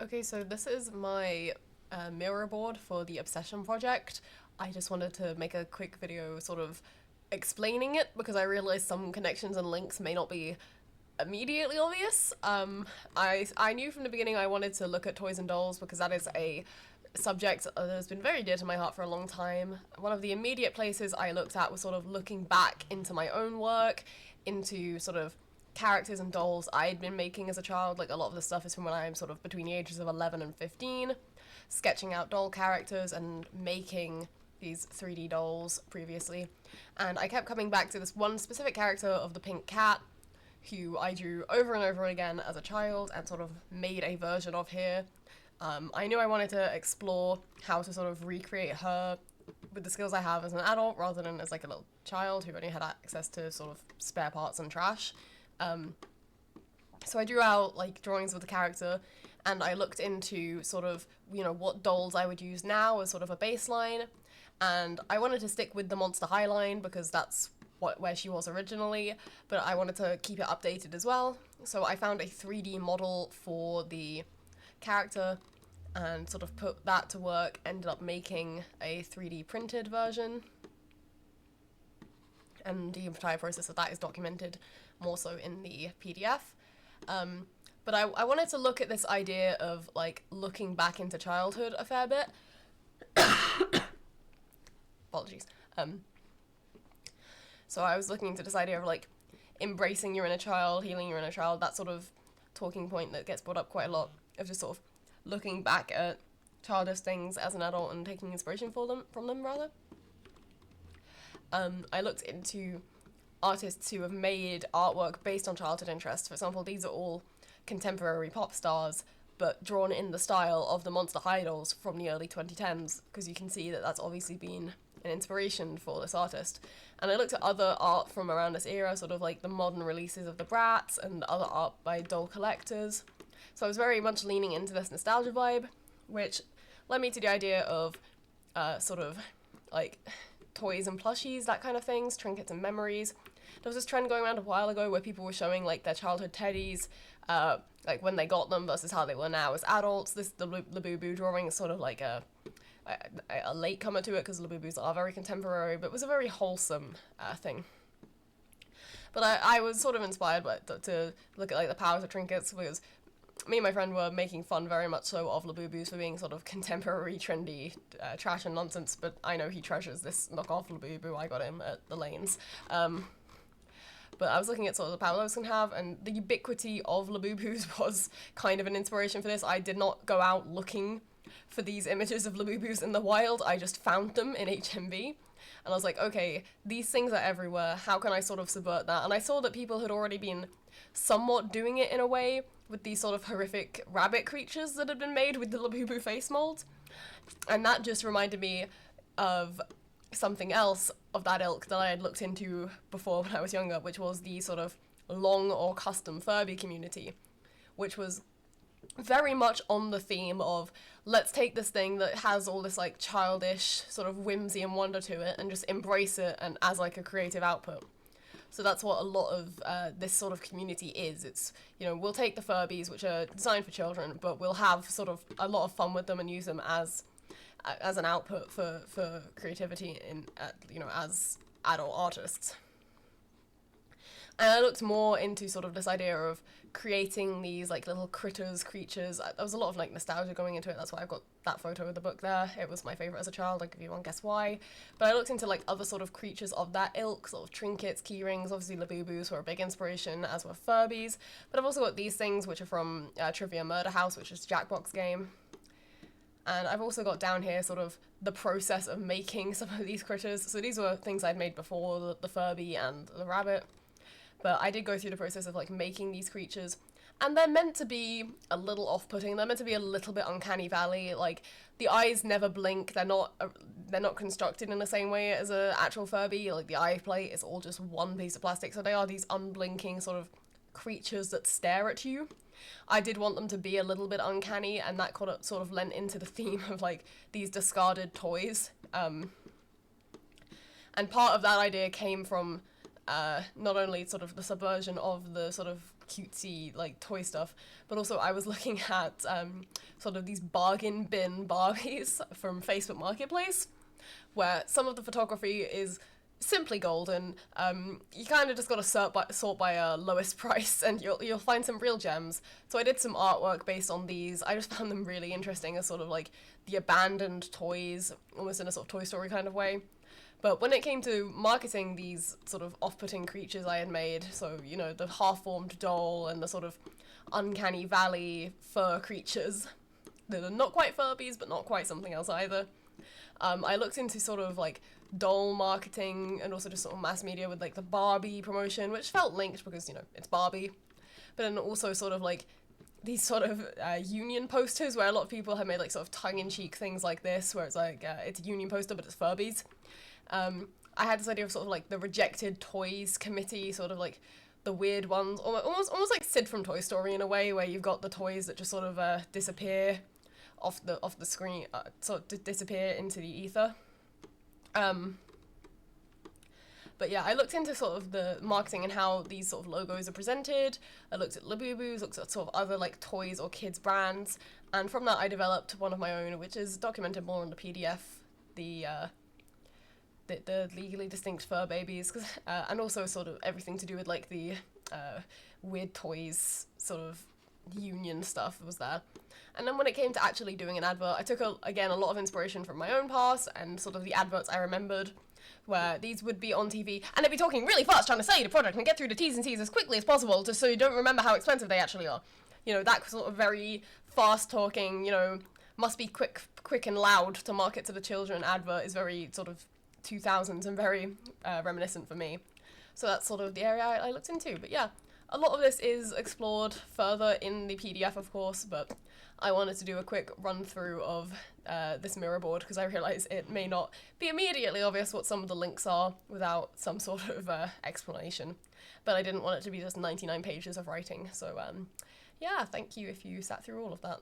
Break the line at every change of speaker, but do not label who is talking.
Okay, so this is my Miro board for the Obsession project. I just wanted to make a quick video sort of explaining it because I realized some connections and links may not be immediately obvious. I knew from the beginning I wanted to look at toys and dolls because that is a subject that has been very dear to my heart for a long time. One of the immediate places I looked at was sort of looking back into my own work, into sort of characters and dolls I'd been making as a child. Like, a lot of the stuff is from when I'm sort of between the ages of 11 and 15, sketching out doll characters and making these 3D dolls previously. And I kept coming back to this one specific character of the pink cat, who I drew over and over again as a child and sort of made a version of here. I knew I wanted to explore how to sort of recreate her with the skills I have as an adult rather than as like a little child who only had access to sort of spare parts and trash. So I drew out like drawings of the character, and I looked into sort of, you know, what dolls I would use now as sort of a baseline, and I wanted to stick with the Monster High line because that's where she was originally, but I wanted to keep it updated as well. So I found a 3D model for the character and sort of put that to work, ended up making a 3D printed version, and the entire process of that is documented more so in the PDF. But I wanted to look at this idea of like looking back into childhood a fair bit. Apologies. So I was looking into this idea of like embracing your inner child, healing your inner child, that sort of talking point that gets brought up quite a lot, of just sort of looking back at childish things as an adult and taking inspiration from them rather. I looked into artists who have made artwork based on childhood interests. For example, these are all contemporary pop stars, but drawn in the style of the Monster High dolls from the early 2010s, because you can see that that's obviously been an inspiration for this artist. And I looked at other art from around this era, sort of like the modern releases of the Bratz and other art by doll collectors. So I was very much leaning into this nostalgia vibe, which led me to the idea of sort of like toys and plushies, that kind of things, trinkets and memories. There was this trend going around a while ago where people were showing like their childhood teddies, like when they got them versus how they were now as adults. The Labubu drawing is sort of like a latecomer to it because Labubus are very contemporary, but it was a very wholesome thing. But I was sort of inspired by to look at like the powers of trinkets, because me and my friend were making fun very much so of Labubus for being sort of contemporary, trendy trash and nonsense, but I know he treasures this knockoff Labubu I got him at the lanes. But I was looking at sort of the power those can have, and the ubiquity of Labubus was kind of an inspiration for this. I did not go out looking for these images of Labubus in the wild, I just found them in HMV. And I was like, okay, these things are everywhere, how can I sort of subvert that? And I saw that people had already been somewhat doing it in a way with these sort of horrific rabbit creatures that had been made with the Labubu face mold. And that just reminded me of something else of that ilk that I had looked into before when I was younger, which was the sort of long or custom Furby community, which was very much on the theme of, let's take this thing that has all this like childish sort of whimsy and wonder to it and just embrace it and as like a creative output. So that's what a lot of this sort of community is. It's, you know, we'll take the Furbies, which are designed for children, but we'll have sort of a lot of fun with them and use them as an output for creativity in, you know, as adult artists. And I looked more into sort of this idea of creating these like little creatures. There was a lot of like nostalgia going into it. That's why I've got that photo of the book there. It was my favorite as a child. I'll give you one guess why. But I looked into like other sort of creatures of that ilk, sort of trinkets, key rings. Obviously Labubus were a big inspiration, as were Furbies. But I've also got these things which are from Trivia Murder House, which is a Jackbox game. And I've also got down here sort of the process of making some of these critters. So these were things I'd made before, the Furby and the rabbit. But I did go through the process of like making these creatures, and they're meant to be a little off-putting. They're meant to be a little bit uncanny valley. Like, the eyes never blink. They're not constructed in the same way as a actual Furby. Like, the eye plate is all just one piece of plastic. So they are these unblinking sort of creatures that stare at you. I did want them to be a little bit uncanny, and that sort of lent into the theme of like these discarded toys. And part of that idea came from not only sort of the subversion of the sort of cutesy like toy stuff, but also I was looking at sort of these bargain bin Barbies from Facebook Marketplace, where some of the photography is simply golden. You kind of just got to sort by lowest price, and you'll find some real gems. So I did some artwork based on these. I just found them really interesting as sort of like the abandoned toys, almost in a sort of Toy Story kind of way. But when it came to marketing these sort of off-putting creatures I had made, so, you know, the half-formed doll and the sort of uncanny valley fur creatures that are not quite Furbies, but not quite something else either, I looked into sort of like doll marketing and also just sort of mass media with like the Barbie promotion, which felt linked because, you know, it's Barbie. But then also sort of like these sort of union posters where a lot of people have made like sort of tongue-in-cheek things like this, where it's like, it's a union poster, but it's Furbies. I had this idea of sort of like the rejected toys committee, sort of like the weird ones, almost like Sid from Toy Story in a way, where you've got the toys that just sort of disappear off the screen, sort of disappear into the ether. But yeah, I looked into sort of the marketing and how these sort of logos are presented. I looked at Labubu's, looked at sort of other like toys or kids brands, and from that I developed one of my own, which is documented more on the PDF, the legally distinct fur babies, and also sort of everything to do with like the weird toys sort of union stuff was there. And then when it came to actually doing an advert, I took again a lot of inspiration from my own past and sort of the adverts I remembered, where these would be on TV and they'd be talking really fast trying to sell you the product and get through the T's and C's as quickly as possible just so you don't remember how expensive they actually are. You know, that sort of very fast talking, you know, must be quick and loud to market to the children advert is very sort of 2000s and very reminiscent for me. So that's sort of the area I looked into. But yeah, a lot of this is explored further in the PDF, of course, but I wanted to do a quick run through of this Miro board because I realise it may not be immediately obvious what some of the links are without some sort of explanation. But I didn't want it to be just 99 pages of writing. So yeah, thank you if you sat through all of that.